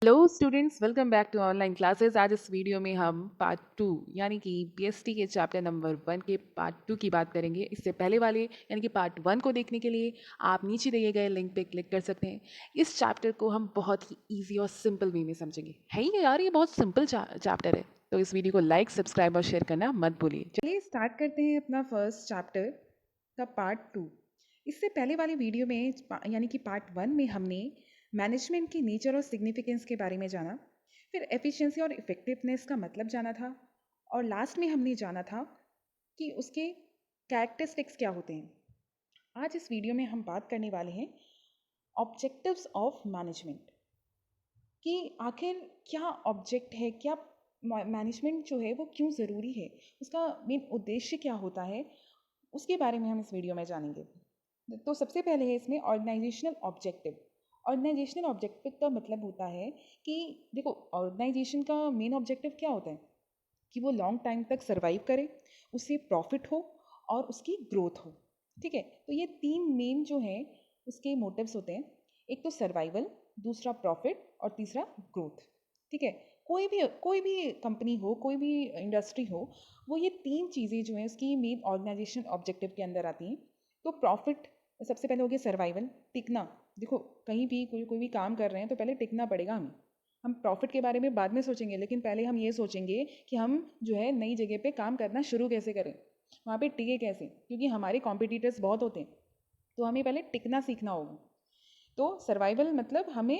Hello students, welcome back to online classes. आज इस video में हम पार्ट टू यानी कि बीएसटी के चैप्टर नंबर 1 के पार्ट 2 की बात करेंगे। इससे पहले वाले यानी कि पार्ट 1 को देखने के लिए आप नीचे दिए गए लिंक पे क्लिक कर सकते हैं। इस चैप्टर को हम बहुत ही ईजी और सिंपल वे में समझेंगे। है ही यार, ये बहुत सिंपल चैप्टर है। तो इस वीडियो को लाइक, सब्सक्राइब और शेयर करना मत भूलिए। चलिए स्टार्ट करते हैं अपना फर्स्ट चैप्टर का पार्ट 2। इससे पहले वाले वीडियो में यानी कि पार्ट 1 में हमने मैनेजमेंट की नेचर और सिग्निफिकेंस के बारे में जाना, फिर एफिशिएंसी और इफ़ेक्टिवनेस का मतलब जाना था, और लास्ट में हमने जाना था कि उसके कैरेक्टरिस्टिक्स क्या होते हैं। आज इस वीडियो में हम बात करने वाले हैं ऑब्जेक्टिव्स ऑफ मैनेजमेंट, कि आखिर क्या ऑब्जेक्ट है, क्या मैनेजमेंट जो है वो क्यों ज़रूरी है, उसका मेन उद्देश्य क्या होता है, उसके बारे में हम इस वीडियो में जानेंगे। तो सबसे पहले है इसमें ऑर्गेनाइजेशनल ऑब्जेक्टिव। ऑर्गेनाइजेशनल ऑब्जेक्टिव का मतलब होता है कि देखो, ऑर्गेनाइजेशन का मेन ऑब्जेक्टिव क्या होता है कि वो लॉन्ग टाइम तक सर्वाइव करे, उससे प्रॉफिट हो और उसकी ग्रोथ हो। ठीक है, तो ये तीन मेन जो हैं उसके मोटिव्स होते हैं। एक तो सर्वाइवल, दूसरा प्रॉफिट और तीसरा ग्रोथ। ठीक है, कोई भी कंपनी हो, कोई भी इंडस्ट्री हो, वो ये तीन चीज़ें जो हैं उसकी मेन ऑर्गेनाइजेशन ऑब्जेक्टिव के अंदर आती हैं। तो प्रॉफिट सबसे पहले हो गया, सर्वाइवल, टिकना। देखो, कहीं भी कोई भी काम कर रहे हैं तो पहले टिकना पड़ेगा हमें। हम प्रॉफिट के बारे में बाद में सोचेंगे, लेकिन पहले हम ये सोचेंगे कि हम जो है नई जगह पे काम करना शुरू कैसे करें, वहाँ पे टिके कैसे, क्योंकि हमारे कॉम्पिटिटर्स बहुत होते हैं। तो हमें पहले टिकना सीखना होगा। तो सर्वाइवल मतलब हमें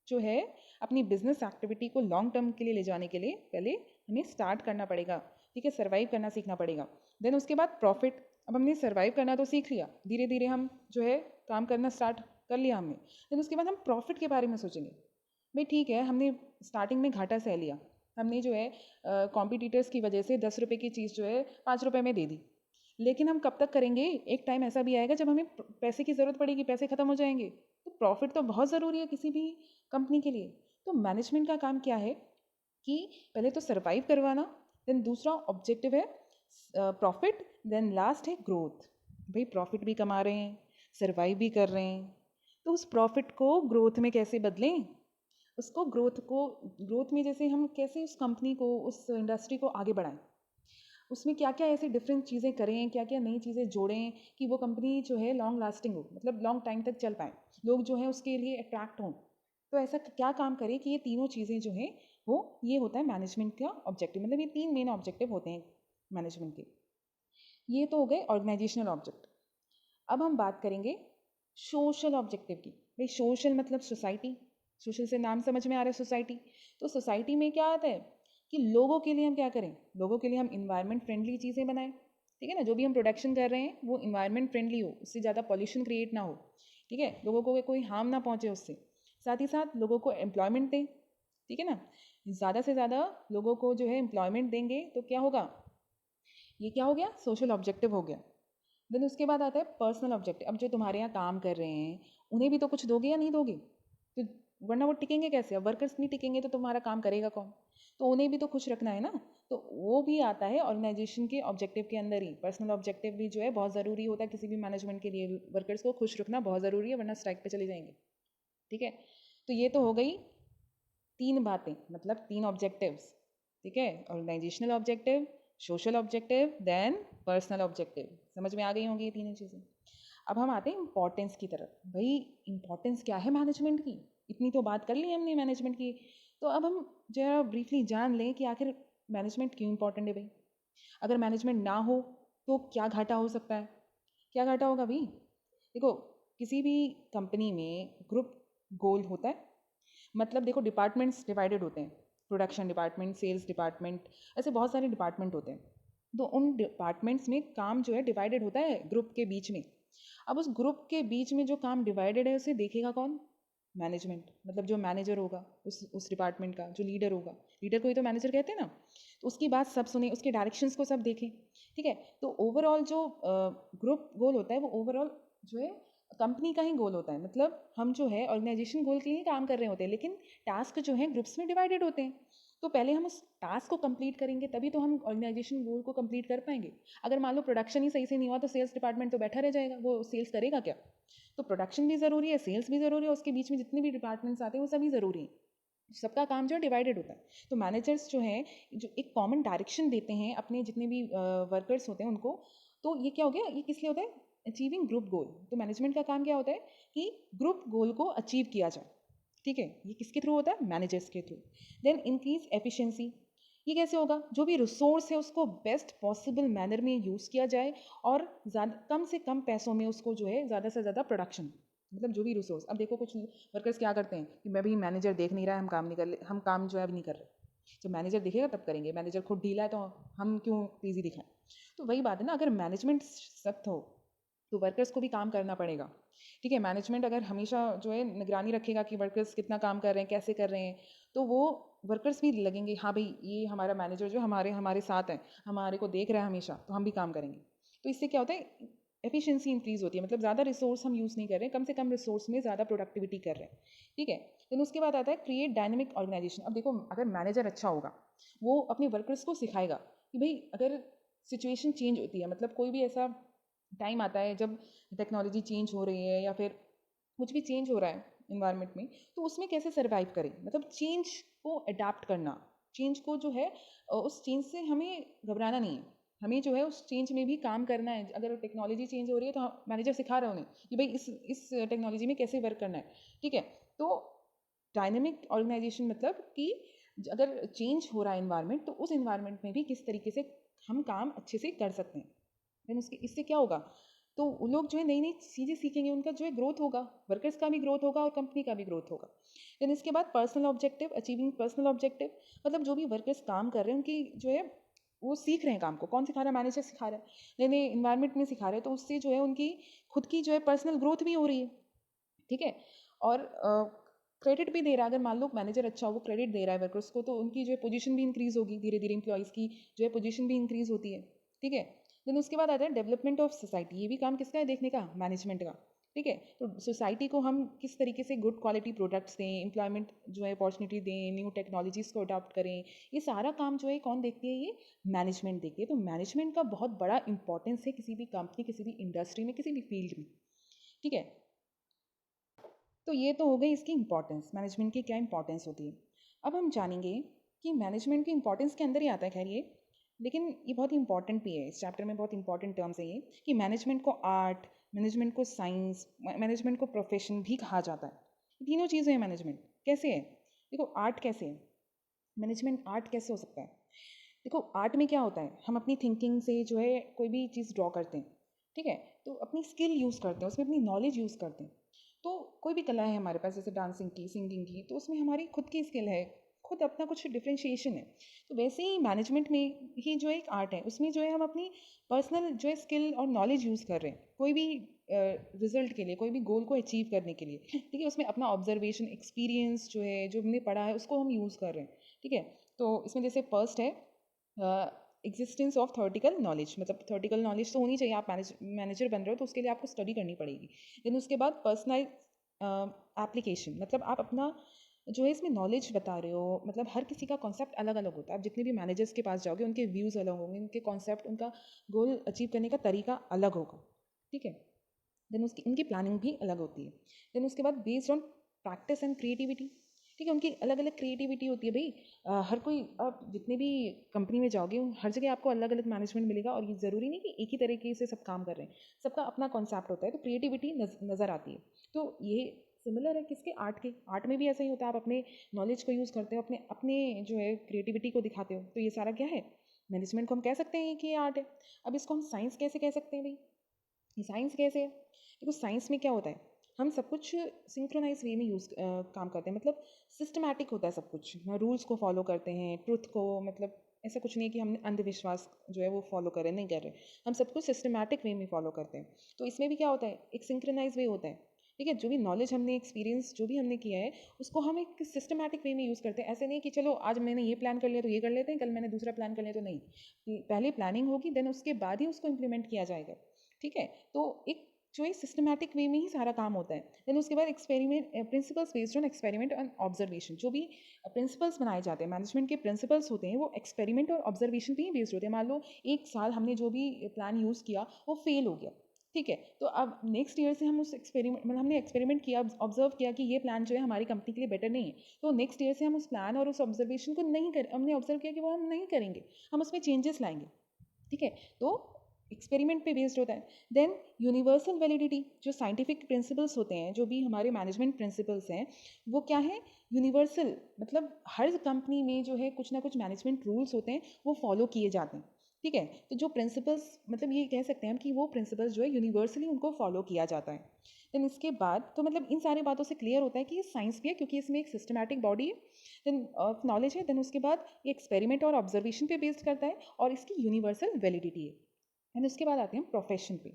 जो है अपनी बिजनेस एक्टिविटी को लॉन्ग टर्म के लिए ले जाने के लिए पहले हमें स्टार्ट करना पड़ेगा। ठीक है, सर्वाइव करना सीखना पड़ेगा। देन उसके बाद प्रॉफिट। अब हमने सर्वाइव करना तो सीख लिया, धीरे धीरे हम जो है काम करना स्टार्ट कर लिया हमने। देन उसके बाद हम प्रॉफिट के बारे में सोचेंगे। भाई ठीक है, हमने स्टार्टिंग में घाटा सह लिया, हमने जो है कॉम्पिटिटर्स की वजह से 10 रुपये की चीज़ जो है 5 रुपये में दे दी, लेकिन हम कब तक करेंगे? एक टाइम ऐसा भी आएगा जब हमें पैसे की ज़रूरत पड़ेगी, पैसे ख़त्म हो जाएंगे। तो प्रॉफिट तो बहुत ज़रूरी है किसी भी कंपनी के लिए। तो मैनेजमेंट का काम क्या है कि पहले तो सर्वाइव करवाना, देन दूसरा ऑब्जेक्टिव है प्रॉफिट, देन लास्ट है ग्रोथ। भाई प्रॉफिट भी कमा रहे हैं, सर्वाइव भी कर रहे हैं, तो उस प्रॉफिट को ग्रोथ में कैसे बदलें, उसको ग्रोथ में जैसे हम कैसे उस कंपनी को, उस इंडस्ट्री को आगे बढ़ाएं, उसमें क्या क्या ऐसे डिफरेंट चीज़ें करें, क्या क्या नई चीज़ें जोड़ें कि वो कंपनी जो है लॉन्ग लास्टिंग हो, मतलब लॉन्ग टाइम तक चल पाए, लोग जो है उसके लिए अट्रैक्ट हों। तो ऐसा क्या काम करें कि ये तीनों चीज़ें जो हैं वो, ये होता है मैनेजमेंट का ऑब्जेक्टिव। मतलब ये तीन मेन ऑब्जेक्टिव होते हैं मैनेजमेंट के। ये तो हो गए ऑर्गेनाइजेशनल ऑब्जेक्ट। अब हम बात करेंगे सोशल ऑब्जेक्टिव की। भाई सोशल मतलब सोसाइटी, सोशल से नाम समझ में आ रहा है सोसाइटी। तो सोसाइटी में क्या आता है कि लोगों के लिए हम क्या करें, लोगों के लिए हम इन्वायरमेंट फ्रेंडली चीज़ें बनाएं। ठीक है ना, जो भी हम प्रोडक्शन कर रहे हैं वो इन्वायरमेंट फ्रेंडली हो, उससे ज़्यादा पॉल्यूशन क्रिएट ना हो। ठीक है, लोगों को कोई हार्म ना पहुँचे उससे। साथ ही साथ लोगों को एम्प्लॉयमेंट दें। ठीक है ना, ज़्यादा से ज़्यादा लोगों को जो है एम्प्लॉयमेंट देंगे तो क्या होगा, ये क्या हो गया, सोशल ऑब्जेक्टिव हो गया। देन उसके बाद आता है पर्सनल ऑब्जेक्टिव। अब जो तुम्हारे यहाँ काम कर रहे हैं उन्हें भी तो कुछ दोगे या नहीं दोगे, तो वरना वो टिकेंगे कैसे? अब वर्कर्स नहीं टिकेंगे तो तुम्हारा काम करेगा कौन? तो उन्हें भी तो खुश रखना है ना। तो वो भी आता है ऑर्गेनाइजेशन के ऑब्जेक्टिव के अंदर ही। पर्सनल ऑब्जेक्टिव भी जो है बहुत ज़रूरी होता है किसी भी मैनेजमेंट के लिए, वर्कर्स को खुश रखना बहुत ज़रूरी है, वरना स्ट्राइक पे चले जाएंगे। ठीक है, तो ये तो हो गई तीन बातें, मतलब तीन ऑब्जेक्टिव्स। ठीक है, organisational objective, social objective, then personal objective. समझ में आ गई होंगी ये तीनों चीज़ें। अब हम आते हैं इम्पोर्टेंस की तरफ। भाई इम्पोर्टेंस क्या है मैनेजमेंट की? इतनी तो बात कर ली हमने मैनेजमेंट की, तो अब हम जरा ब्रीफली जान लें कि आखिर मैनेजमेंट क्यों इम्पोर्टेंट है भाई। अगर मैनेजमेंट ना हो तो क्या घाटा हो सकता है? क्या घाटा होगा भाई? देखो, किसी भी कंपनी में ग्रुप गोल होता है। मतलब देखो, डिपार्टमेंट्स डिवाइडेड होते हैं, प्रोडक्शन डिपार्टमेंट, सेल्स डिपार्टमेंट, ऐसे बहुत सारे डिपार्टमेंट होते हैं। तो उन डिपार्टमेंट्स में काम जो है डिवाइडेड होता है ग्रुप के बीच में। अब उस ग्रुप के बीच में जो काम डिवाइडेड है उसे देखेगा कौन? मैनेजमेंट। मतलब जो मैनेजर होगा उस डिपार्टमेंट का, जो लीडर होगा, लीडर को ही तो मैनेजर कहते हैं ना। तो उसकी बात सब सुने, उसके डायरेक्शंस को सब देखें। ठीक है, तो ओवरऑल जो ग्रुप गोल होता है वो ओवरऑल जो है कंपनी का ही गोल होता है। मतलब हम जो है ऑर्गेनाइजेशन गोल के लिए काम कर रहे होते हैं, लेकिन टास्क जो है ग्रुप्स में डिवाइडेड होते हैं। तो पहले हम उस टास्क को कंप्लीट करेंगे तभी तो हम ऑर्गेनाइजेशन गोल को कंप्लीट कर पाएंगे। अगर मान लो प्रोडक्शन ही सही से नहीं हुआ तो सेल्स डिपार्टमेंट तो बैठा रह जाएगा, वो सेल्स करेगा क्या? तो प्रोडक्शन भी ज़रूरी है, सेल्स भी ज़रूरी है, उसके बीच में जितने भी डिपार्टमेंट्स आते हैं वो सभी ज़रूरी हैं। सबका काम जो है डिवाइडेड होता है। तो मैनेजर्स जो हैं जो एक कॉमन डायरेक्शन देते हैं अपने जितने भी वर्कर्स होते हैं उनको। तो ये क्या हो गया, ये किस लिए होता है, अचीविंग ग्रुप गोल। तो मैनेजमेंट का काम क्या होता है कि ग्रुप गोल को अचीव किया जाए, ठीक है। ये किसके थ्रू होता है, मैनेजर्स के थ्रू। देन इंक्रीज एफिशिएंसी, ये कैसे होगा, जो भी रिसोर्स है उसको बेस्ट पॉसिबल मैनर में यूज़ किया जाए और ज़्यादा कम से कम पैसों में उसको जो है ज़्यादा से ज़्यादा प्रोडक्शन, मतलब जो भी रिसोर्स। अब देखो कुछ वर्कर्स क्या करते हैं कि मैं भी मैनेजर देख नहीं रहा है, हम काम नहीं कर हम काम जो है अब नहीं कर रहे। जब मैनेजर दिखेगा तब करेंगे, मैनेजर खुद ढीला है तो हम क्यों तेज़ी दिखाएं। तो वही बात है ना, अगर मैनेजमेंट सख्त हो तो वर्कर्स को भी काम करना पड़ेगा, ठीक है। मैनेजमेंट अगर हमेशा जो है निगरानी रखेगा कि वर्कर्स कितना काम कर रहे हैं, कैसे कर रहे हैं, तो वो वर्कर्स भी लगेंगे हाँ भाई ये हमारा मैनेजर जो हमारे हमारे साथ है, हमारे को देख रहा है हमेशा, तो हम भी काम करेंगे। तो इससे क्या होता है, एफिशिएंसी इंक्रीज होती है, मतलब ज़्यादा रिसोर्स हम यूज़ नहीं कर रहे हैं, कम से कम रिसोर्स में ज़्यादा प्रोडक्टिविटी कर रहे हैं, ठीक है। देन उसके बाद आता है क्रिएट डायनेमिक ऑर्गेनाइजेशन। अब देखो अगर मैनेजर अच्छा होगा वो अपने वर्कर्स को सिखाएगा कि भाई अगर सिचुएशन चेंज होती है, मतलब कोई भी ऐसा टाइम आता है जब टेक्नोलॉजी चेंज हो रही है या फिर कुछ भी चेंज हो रहा है इन्वायरमेंट में, तो उसमें कैसे सर्वाइव करें, मतलब चेंज को अडाप्ट करना, चेंज को जो है उस चेंज से हमें घबराना नहीं है, हमें जो है उस चेंज में भी काम करना है। अगर टेक्नोलॉजी चेंज हो रही है तो मैनेजर सिखा रहे उन्हें कि भाई इस टेक्नोलॉजी में कैसे वर्क करना है, ठीक है। तो डायनेमिक ऑर्गेनाइजेशन मतलब कि अगर चेंज हो रहा है इन्वायरमेंट तो उस इन्वायरमेंट में भी किस तरीके से हम काम अच्छे से कर सकते हैं। देन उसके इससे क्या होगा, तो वो लोग जो है नई नई चीज़ें सीखेंगे, उनका जो है ग्रोथ होगा, वर्कर्स का भी ग्रोथ होगा और कंपनी का भी ग्रोथ होगा। देन इसके बाद personal objective, achieving personal objective, मतलब जो भी वर्कर्स काम कर रहे हैं उनकी जो है वो सीख रहे हैं काम को, कौन सिखा रहा है, मैनेजर सिखा रहा है, नए नए इन्वायरमेंट में सिखा रहे हैं, तो उससे जो है उनकी खुद की जो है पर्सनल ग्रोथ भी हो रही है, ठीक है। और क्रेडिट भी दे रहा है, अगर मान लो मैनेजर अच्छा हो वो क्रेडिट दे रहा है वर्कर्स को, तो उनकी जो है पोजीशन भी इंक्रीज होगी, धीरे धीरे एम्प्लॉइज़ की जो है पोजीशन भी इंक्रीज होती है, ठीक है। देन उसके बाद आता है डेवलपमेंट ऑफ सोसाइटी, ये भी काम किसका है देखने का, मैनेजमेंट का, ठीक है। तो सोसाइटी को हम किस तरीके से गुड क्वालिटी प्रोडक्ट्स दें, एम्प्लॉयमेंट जो है अपॉर्चुनिटी दें, न्यू टेक्नोलॉजीज़ को अडॉप्ट करें, ये सारा काम जो है कौन देखती है, ये मैनेजमेंट देखती है। तो मैनेजमेंट का बहुत बड़ा इंपॉर्टेंस है किसी भी कंपनी, किसी भी इंडस्ट्री में, किसी भी फील्ड में, ठीक है। तो ये तो हो गई इसकी इंपॉर्टेंस, मैनेजमेंट की क्या इंपॉर्टेंस होती है। अब हम जानेंगे कि मैनेजमेंट की इंपॉर्टेंस के अंदर ही आता है खैर ये, लेकिन ये बहुत इंपॉर्टेंट भी है, इस चैप्टर में बहुत इंपॉर्टेंट टर्म्स है ये, कि मैनेजमेंट को आर्ट, मैनेजमेंट को साइंस, मैनेजमेंट को प्रोफेशन भी कहा जाता है। ये तीनों चीज़ें हैं। मैनेजमेंट कैसे है, देखो आर्ट कैसे है, मैनेजमेंट आर्ट कैसे हो सकता है। देखो आर्ट में क्या होता है, हम अपनी थिंकिंग से जो है कोई भी चीज़ ड्रॉ करते हैं, ठीक है। तो अपनी स्किल यूज़ करते हैं, उसमें अपनी नॉलेज यूज़ करते हैं। तो कोई भी कला है हमारे पास, जैसे डांसिंग की, सिंगिंग की, तो उसमें हमारी खुद की स्किल है, खुद अपना कुछ डिफ्रेंशिएशन है। तो वैसे ही मैनेजमेंट में ही जो एक आर्ट है, उसमें जो है हम अपनी पर्सनल जो है स्किल और नॉलेज यूज़ कर रहे हैं कोई भी रिजल्ट के लिए, कोई भी गोल को अचीव करने के लिए, ठीक है। उसमें अपना ऑब्जर्वेशन, एक्सपीरियंस जो है, जो हमने पढ़ा है उसको हम यूज़ कर रहे हैं, ठीक है। तो इसमें जैसे फर्स्ट है एग्जिस्टेंस ऑफ थर्टिकल नॉलेज, मतलब थर्टिकल नॉलेज तो होनी चाहिए, आप मैनेजर बन रहे हो तो उसके लिए आपको स्टडी करनी पड़ेगी। देन उसके बाद पर्सनल एप्लीकेशन, मतलब आप अपना जो है इसमें नॉलेज बता रहे हो, मतलब हर किसी का कॉन्सेप्ट अलग अलग होता है। आप जितने भी मैनेजर्स के पास जाओगे उनके व्यूज़ अलग होंगे, उनके कॉन्सेप्ट, उनका गोल अचीव करने का तरीका अलग होगा, ठीक है। देन उसकी उनकी प्लानिंग भी अलग होती है। देन उसके बाद based on practice and creativity, ठीक है, उनकी अलग अलग क्रिएटिविटी होती है भाई। हर कोई, आप जितने भी कंपनी में जाओगे हर जगह आपको अलग अलग मैनेजमेंट मिलेगा, और ये ज़रूरी नहीं कि एक ही तरीके से सब काम कर रहे हैं, सबका अपना कॉन्सेप्ट होता है, तो क्रिएटिविटी नज़र आती है। तो ये सिमिलर है किसके, आर्ट के। आर्ट में भी ऐसा ही होता है, आप अपने नॉलेज को यूज़ करते हो, अपने अपने जो है क्रिएटिविटी को दिखाते हो, तो ये सारा क्या है, मैनेजमेंट को हम कह सकते हैं कि ये आर्ट है। अब इसको हम साइंस कैसे कह सकते हैं भाई, ये साइंस कैसे है, देखो साइंस में क्या होता है, हम सब कुछ सिंक्रोनाइज वे में काम करते हैं, मतलब सिस्टमैटिक होता है सब कुछ, रूल्स को फॉलो करते हैं, ट्रुथ को, मतलब ऐसा कुछ नहीं है कि हम अंधविश्वास जो है वो फॉलो करें, नहीं कर रहे, हम सब कुछ सिस्टमैटिक वे में फॉलो करते हैं। तो इसमें भी क्या होता है, एक सिंक्रोनाइज वे होता है, ठीक है। जो भी नॉलेज हमने, एक्सपीरियंस जो भी हमने किया है, उसको हम एक सिस्टमैटिक वे में यूज़ करते हैं। ऐसे नहीं कि चलो आज मैंने ये प्लान कर लिया तो ये कर लेते हैं, कल मैंने दूसरा प्लान कर लिया तो नहीं, पहले प्लानिंग होगी, देन उसके बाद ही उसको इम्प्लीमेंट किया जाएगा, ठीक है। तो एक जो है सिस्टमैटिक वे में ही सारा काम होता है। देन उसके बाद experiment, principles based on experiment and observation, जो भी प्रिंसिपल्स बनाए जाते हैं, मैनेजमेंट के प्रिंसिपल्स होते हैं, वो एक्सपेरिमेंट और ऑब्जर्वेशन पे ही बेस्ड होते हैं। मान लो एक साल हमने जो भी प्लान यूज़ किया वो फेल हो गया, ठीक है, तो अब नेक्स्ट ईयर से हम उस एक्सपेरिमेंट मतलब हमने एक्सपेरिमेंट किया, ऑब्जर्व किया कि ये प्लान जो है हमारी कंपनी के लिए बेटर नहीं है, तो नेक्स्ट ईयर से हम उस प्लान और उस ऑब्जर्वेशन को नहीं कर हमने ऑब्जर्व किया कि वो हम नहीं करेंगे, हम उसमें चेंजेस लाएंगे। ठीक है, तो एक्सपेरिमेंट पे बेस्ड होता है। देन यूनिवर्सल वैलिडिटी, जो साइंटिफिक प्रिंसिपल्स होते हैं, जो भी हमारे मैनेजमेंट प्रिंसिपल्स हैं, वो क्या है, यूनिवर्सल, मतलब हर कंपनी में जो है कुछ ना कुछ मैनेजमेंट रूल्स होते हैं, वो फॉलो किए जाते हैं। ठीक है, तो जो प्रिंसिपल्स, मतलब ये कह सकते हैं हम कि वो प्रिंसिपल्स जो है यूनिवर्सली उनको फॉलो किया जाता है। देन इसके बाद तो मतलब इन सारी बातों से क्लियर होता है कि ये साइंस भी है, क्योंकि इसमें एक सिस्टमैटिक बॉडी है, देन नॉलेज है, देन उसके बाद ये एक्सपेरिमेंट और ऑब्जर्वेशन पे बेस्ड करता है, और इसकी यूनिवर्सल वैलिडिटी है। एंड उसके बाद आते हैं प्रोफेशन पे।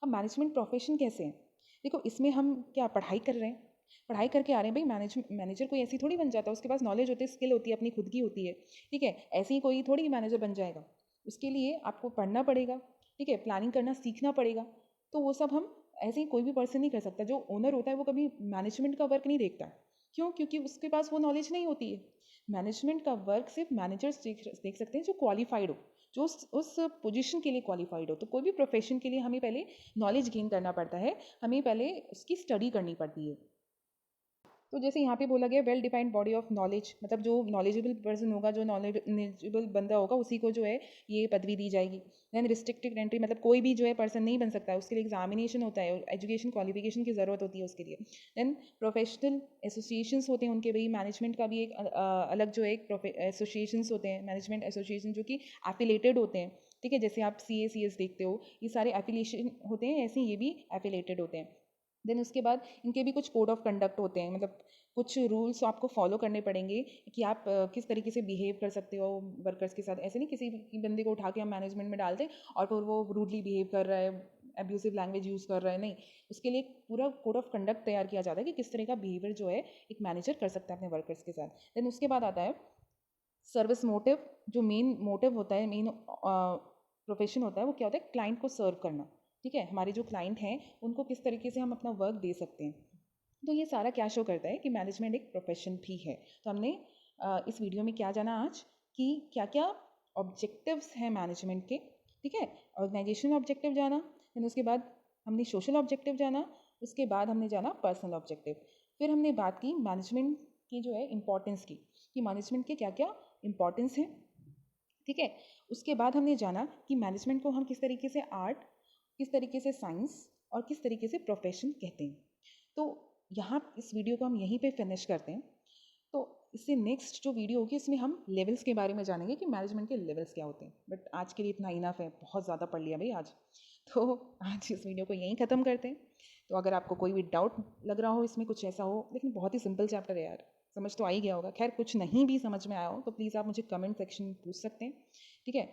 अब मैनेजमेंट प्रोफेशन कैसे है, देखो इसमें हम क्या पढ़ाई कर रहे हैं, पढ़ाई करके आ रहे हैं भाई। मैनेजर कोई ऐसी थोड़ी बन जाता है, उसके पास नॉलेज होती है, स्किल होती है, अपनी खुद की होती है। ठीक है, ऐसे ही कोई थोड़ी मैनेजर बन जाएगा, उसके लिए आपको पढ़ना पड़ेगा। ठीक है, प्लानिंग करना सीखना पड़ेगा। तो वो सब हम ऐसे ही कोई भी पर्सन नहीं कर सकता। जो ओनर होता है वो कभी मैनेजमेंट का वर्क नहीं देखता। क्यों? क्योंकि उसके पास वो नॉलेज नहीं होती है। मैनेजमेंट का वर्क सिर्फ मैनेजर्स देख सकते हैं, जो क्वालिफाइड हो, जो उस पोजीशन के लिए क्वालिफाइड हो। तो कोई भी प्रोफेशन के लिए हमें पहले नॉलेज गेन करना पड़ता है, हमें पहले उसकी स्टडी करनी पड़ती है। तो जैसे यहाँ पे बोला गया well defined body of knowledge, मतलब जो नॉलेजेबल पर्सन होगा, जो नॉलेजेबल बंदा होगा, उसी को जो है ये पदवी दी जाएगी। देन रिस्ट्रिक्टेड एंट्री, मतलब कोई भी जो है पर्सन नहीं बन सकता है, उसके लिए एग्जामिनेशन होता है, एजुकेशन क्वालिफिकेशन की ज़रूरत होती है उसके लिए। देन प्रोफेशनल एसोसिएशंस होते हैं उनके, भाई मैनेजमेंट का भी एक अलग जो है एक एसोसिएशंस होते हैं, मैनेजमेंट एसोसिएशन, जो कि एफिलेटेड होते हैं। ठीक है, जैसे आप CA CS देखते हो, ये सारे एफिलिएशन होते हैं, ऐसे ये भी एफिलेटेड होते हैं। देन उसके बाद इनके भी कुछ कोड ऑफ कंडक्ट होते हैं, मतलब कुछ रूल्स आपको फॉलो करने पड़ेंगे कि आप किस तरीके से बिहेव कर सकते हो वर्कर्स के साथ। ऐसे नहीं किसी भी बंदे को उठा के हम मैनेजमेंट में डाल दें और फिर वो रूडली बिहेव कर रहा है, एब्यूसिव लैंग्वेज यूज़ कर रहा है, नहीं। उसके लिए एक पूरा कोड ऑफ कंडक्ट तैयार किया जाता है कि किस तरह का बिहेवियर जो है एक मैनेजर कर सकता है अपने वर्कर्स के साथ। देन उसके बाद आता है सर्विस मोटिव, जो मेन मोटिव होता है, मेन प्रोफेशन होता है, वो क्या होता है, क्लाइंट को सर्व करना। ठीक है, हमारे जो क्लाइंट हैं उनको किस तरीके से हम अपना वर्क दे सकते हैं। तो ये सारा क्या शो करता है कि मैनेजमेंट एक प्रोफेशन भी है। तो हमने इस वीडियो में क्या जाना आज, कि क्या क्या ऑब्जेक्टिव्स हैं मैनेजमेंट के। ठीक है, ऑर्गेनाइजेशन ऑब्जेक्टिव जाना, फिर उसके बाद हमने सोशल ऑब्जेक्टिव जाना, उसके बाद हमने जाना पर्सनल ऑब्जेक्टिव। फिर हमने बात की मैनेजमेंट की जो है इम्पोर्टेंस की, कि मैनेजमेंट के क्या क्या इम्पोर्टेंस हैं। ठीक है, उसके बाद हमने जाना कि मैनेजमेंट को हम किस तरीके से आर्ट, किस तरीके से साइंस और किस तरीके से प्रोफेशन कहते हैं। तो यहाँ इस वीडियो को हम यहीं पे फिनिश करते हैं। तो इससे नेक्स्ट जो वीडियो होगी इसमें हम लेवल्स के बारे में जानेंगे कि मैनेजमेंट के लेवल्स क्या होते हैं। बट आज के लिए इतना इनफ है, बहुत ज़्यादा पढ़ लिया भाई आज। तो आज इस वीडियो को यहीं ख़त्म करते हैं। तो अगर आपको कोई भी डाउट लग रहा हो, इसमें कुछ ऐसा हो, लेकिन बहुत ही सिंपल चैप्टर है यार, समझ तो आ ही गया होगा। खैर कुछ नहीं भी समझ में आया हो तो प्लीज़ आप मुझे कमेंट सेक्शन में पूछ सकते हैं। ठीक है,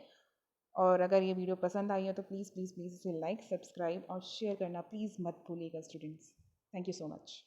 और अगर ये वीडियो पसंद आई हो तो प्लीज़ प्लीज़ प्लीज़ इसे लाइक, सब्सक्राइब और शेयर करना प्लीज़ मत भूलिएगा students. Thank you so much.